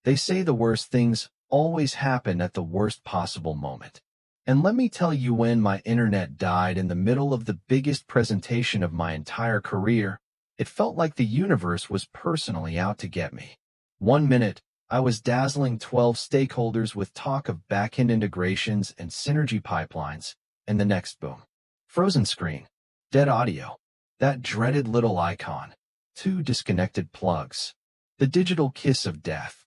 They say the worst things always happen at the worst possible moment. And let me tell you, when my internet died in the middle of the biggest presentation of my entire career, it felt like the universe was personally out to get me. One minute, I was dazzling 12 stakeholders with talk of back-end integrations and synergy pipelines, and the next, boom. Frozen screen. Dead audio. That dreaded little icon. 2 disconnected plugs. The digital kiss of death.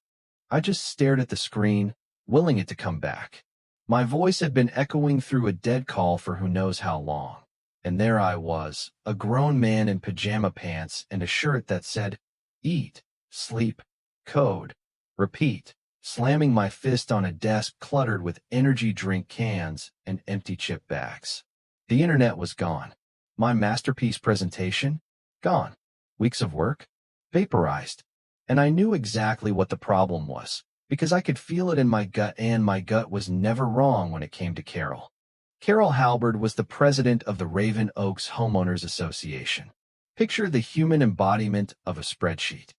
I just stared at the screen, willing it to come back. My voice had been echoing through a dead call for who knows how long. And there I was, a grown man in pajama pants and a shirt that said, "Eat, sleep, code, repeat," slamming my fist on a desk cluttered with energy drink cans and empty chip bags. The internet was gone. My masterpiece presentation? Gone. Weeks of work? Vaporized. And I knew exactly what the problem was, because I could feel it in my gut, and my gut was never wrong when it came to Carol. Carol Halberd was the president of the Raven Oaks Homeowners Association. Picture the human embodiment of a spreadsheet.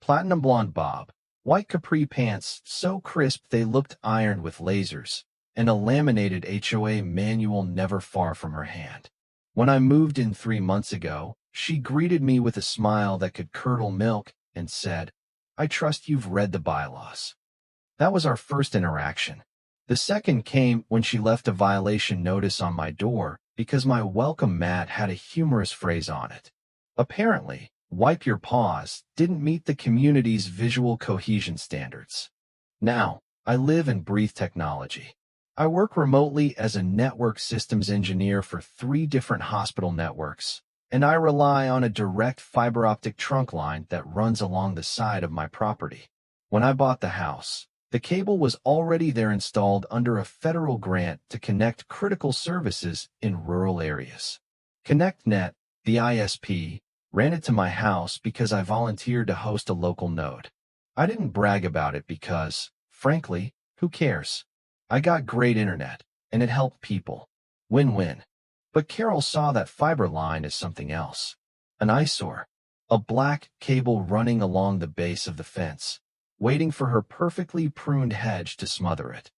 Platinum blonde bob, white capri pants so crisp they looked ironed with lasers, and a laminated HOA manual never far from her hand. When I moved in 3 months ago, she greeted me with a smile that could curdle milk and said, "I trust you've read the bylaws." That was our first interaction. The second came when she left a violation notice on my door because my welcome mat had a humorous phrase on it. Apparently, "Wipe your paws" didn't meet the community's visual cohesion standards. Now, I live and breathe technology. I work remotely as a network systems engineer for 3 different hospital networks, and I rely on a direct fiber optic trunk line that runs along the side of my property. When I bought the house, the cable was already there, installed under a federal grant to connect critical services in rural areas. ConnectNet, the ISP, ran it to my house because I volunteered to host a local node. I didn't brag about it because, frankly, who cares? I got great internet, and it helped people. Win-win. But Carol saw that fiber line as something else. An eyesore. A black cable running along the base of the fence, waiting for her perfectly pruned hedge to smother it.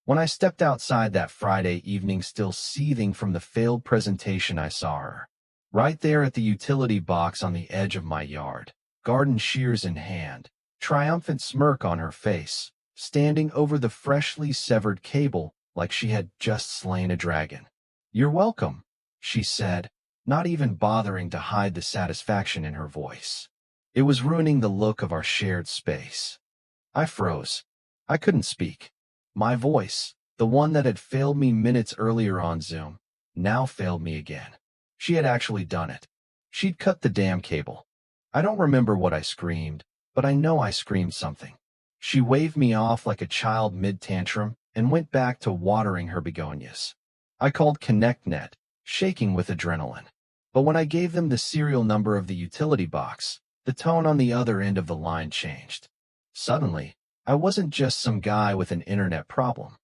When I stepped outside that Friday evening, still seething from the failed presentation, I saw her. Right there at the utility box on the edge of my yard, garden shears in hand, triumphant smirk on her face, standing over the freshly severed cable like she had just slain a dragon. "You're welcome," she said, not even bothering to hide the satisfaction in her voice. It was ruining the look of our shared space. I froze. I couldn't speak. My voice, the one that had failed me minutes earlier on Zoom, now failed me again. She had actually done it. She'd cut the damn cable. I don't remember what I screamed, but I know I screamed something. She waved me off like a child mid-tantrum and went back to watering her begonias. I called ConnectNet, shaking with adrenaline. But when I gave them the serial number of the utility box, the tone on the other end of the line changed. Suddenly, I wasn't just some guy with an internet problem.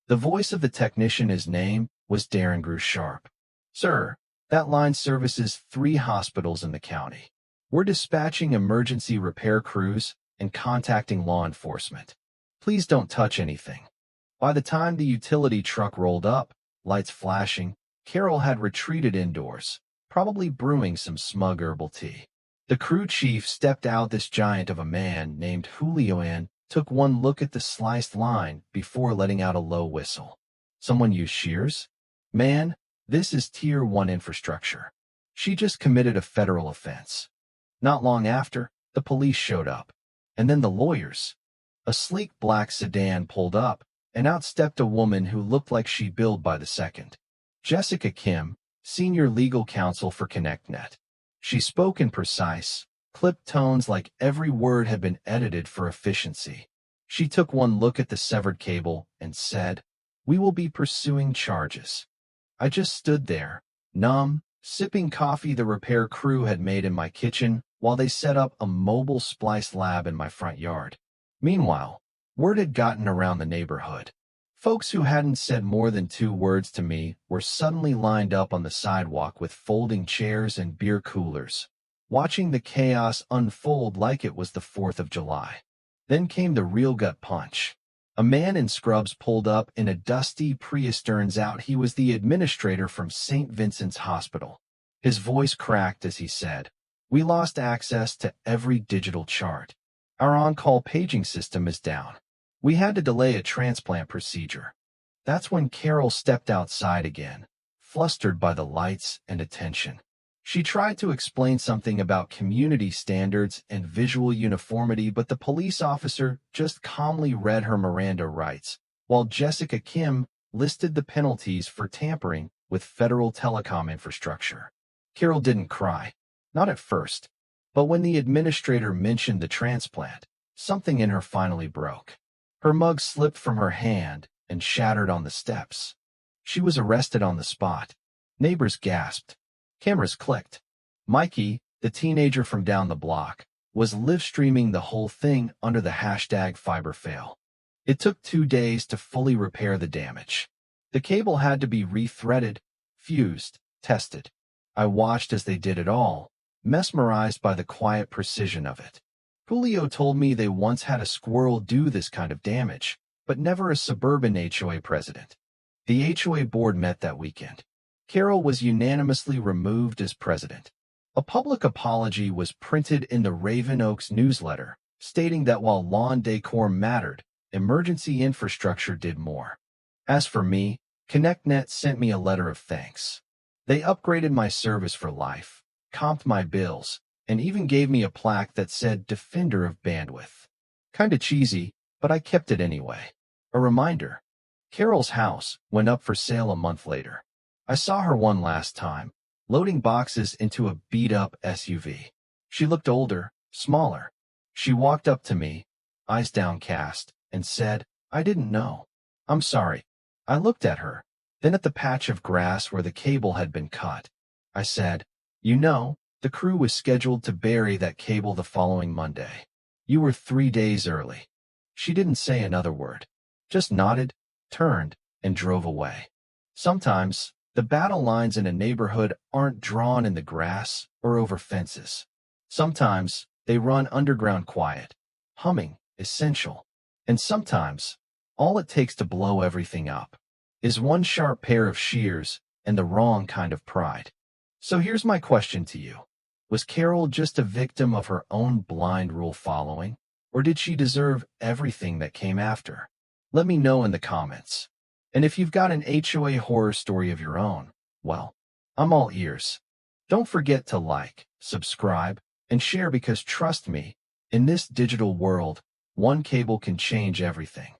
The voice of the technician, his name was Darren Grew Sharp. "Sir, that line services 3 hospitals in the county. We're dispatching emergency repair crews and contacting law enforcement. Please don't touch anything." By the time the utility truck rolled up, lights flashing, Carol had retreated indoors, probably brewing some smug herbal tea. The crew chief stepped out, this giant of a man named Julio, and took one look at the sliced line before letting out a low whistle. "Someone use shears? Man, this is Tier 1 infrastructure. She just committed a federal offense." Not long after, the police showed up. And then the lawyers. A sleek black sedan pulled up, and out stepped a woman who looked like she billed by the second. Jessica Kim, senior legal counsel for ConnectNet. She spoke in precise, clipped tones like every word had been edited for efficiency. She took one look at the severed cable and said, "We will be pursuing charges." I just stood there, numb, sipping coffee the repair crew had made in my kitchen while they set up a mobile splice lab in my front yard. Meanwhile, word had gotten around the neighborhood. Folks who hadn't said more than 2 words to me were suddenly lined up on the sidewalk with folding chairs and beer coolers, watching the chaos unfold like it was the 4th of July. Then came the real gut punch. A man in scrubs pulled up in a dusty Prius. Turns out he was the administrator from St. Vincent's Hospital. His voice cracked as he said, "We lost access to every digital chart. Our on-call paging system is down. We had to delay a transplant procedure." That's when Carol stepped outside again, flustered by the lights and attention. She tried to explain something about community standards and visual uniformity, but the police officer just calmly read her Miranda rights, while Jessica Kim listed the penalties for tampering with federal telecom infrastructure. Carol didn't cry, not at first, but when the administrator mentioned the transplant, something in her finally broke. Her mug slipped from her hand and shattered on the steps. She was arrested on the spot. Neighbors gasped. Cameras clicked. Mikey, the teenager from down the block, was live-streaming the whole thing under the hashtag #FiberFail. It took 2 days to fully repair the damage. The cable had to be re-threaded, fused, tested. I watched as they did it all, mesmerized by the quiet precision of it. Julio told me they once had a squirrel do this kind of damage, but never a suburban HOA president. The HOA board met that weekend. Carol was unanimously removed as president. A public apology was printed in the Raven Oaks newsletter, stating that while lawn decor mattered, emergency infrastructure did more. As for me, ConnectNet sent me a letter of thanks. They upgraded my service for life, comped my bills, and even gave me a plaque that said Defender of Bandwidth. Kinda cheesy, but I kept it anyway. A reminder. Carol's house went up for sale a month later. I saw her one last time, loading boxes into a beat-up SUV. She looked older, smaller. She walked up to me, eyes downcast, and said, "I didn't know. I'm sorry." I looked at her, then at the patch of grass where the cable had been cut. I said, "You know, the crew was scheduled to bury that cable the following Monday. You were 3 days early." She didn't say another word, just nodded, turned, and drove away. Sometimes, the battle lines in a neighborhood aren't drawn in the grass or over fences. Sometimes, they run underground quiet, humming, essential. And sometimes, all it takes to blow everything up is one sharp pair of shears and the wrong kind of pride. So here's my question to you. Was Carol just a victim of her own blind rule following, or did she deserve everything that came after? Let me know in the comments. And if you've got an HOA horror story of your own, well, I'm all ears. Don't forget to like, subscribe, and share because trust me, in this digital world, one cable can change everything.